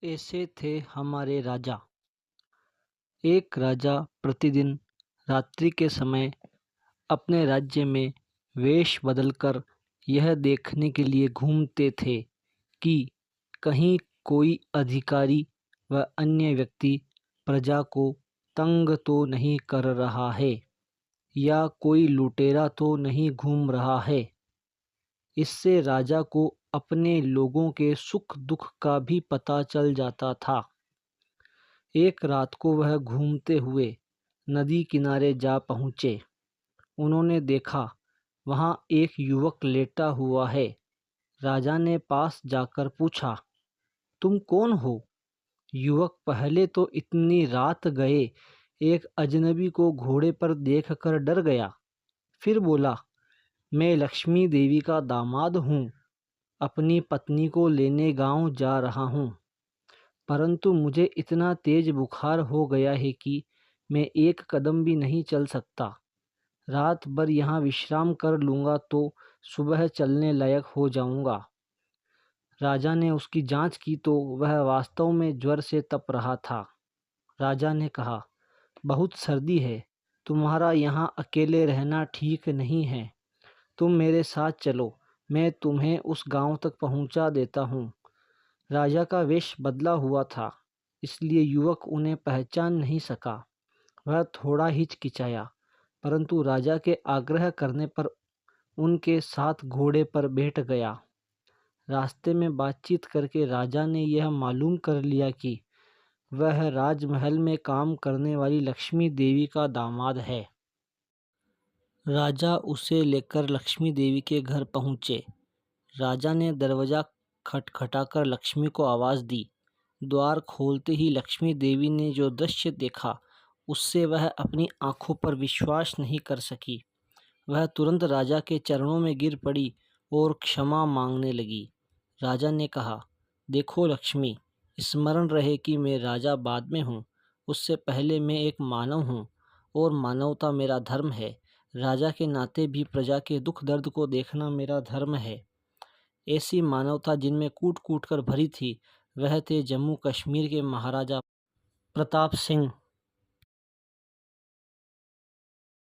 ऐसे थे हमारे राजा। एक राजा प्रतिदिन रात्रि के समय अपने राज्य में वेश बदलकर यह देखने के लिए घूमते थे कि कहीं कोई अधिकारी व अन्य व्यक्ति प्रजा को तंग तो नहीं कर रहा है या कोई लुटेरा तो नहीं घूम रहा है। इससे राजा को अपने लोगों के सुख दुख का भी पता चल जाता था। एक रात को वह घूमते हुए नदी किनारे जा पहुँचे। उन्होंने देखा वहाँ एक युवक लेटा हुआ है। राजा ने पास जाकर पूछा, तुम कौन हो? युवक पहले तो इतनी रात गए एक अजनबी को घोड़े पर देखकर डर गया। फिर बोला, मैं लक्ष्मी देवी का दामाद हूँ। अपनी पत्नी को लेने गांव जा रहा हूँ, परंतु मुझे इतना तेज बुखार हो गया है कि मैं एक कदम भी नहीं चल सकता। रात भर यहाँ विश्राम कर लूँगा तो सुबह चलने लायक हो जाऊँगा। राजा ने उसकी जांच की तो वह वास्तव में ज्वर से तप रहा था। राजा ने कहा, बहुत सर्दी है, तुम्हारा यहाँ अकेले रहना ठीक नहीं है। तुम मेरे साथ चलो, मैं तुम्हें उस गांव तक पहुंचा देता हूँ। राजा का वेश बदला हुआ था, इसलिए युवक उन्हें पहचान नहीं सका। वह थोड़ा हिचकिचाया, परंतु राजा के आग्रह करने पर उनके साथ घोड़े पर बैठ गया। रास्ते में बातचीत करके राजा ने यह मालूम कर लिया कि वह राजमहल में काम करने वाली लक्ष्मी देवी का दामाद है। राजा उसे लेकर लक्ष्मी देवी के घर पहुँचे। राजा ने दरवाज़ा खटखटाकर लक्ष्मी को आवाज़ दी। द्वार खोलते ही लक्ष्मी देवी ने जो दृश्य देखा, उससे वह अपनी आंखों पर विश्वास नहीं कर सकी। वह तुरंत राजा के चरणों में गिर पड़ी और क्षमा मांगने लगी। राजा ने कहा, देखो लक्ष्मी, स्मरण रहे कि मैं राजा बाद में हूँ, उससे पहले मैं एक मानव हूँ और मानवता मेरा धर्म है। राजा के नाते भी प्रजा के दुख दर्द को देखना मेरा धर्म है। ऐसी मानवता जिनमें कूट कूट कर भरी थी, वह थे जम्मू कश्मीर के महाराजा प्रताप सिंह।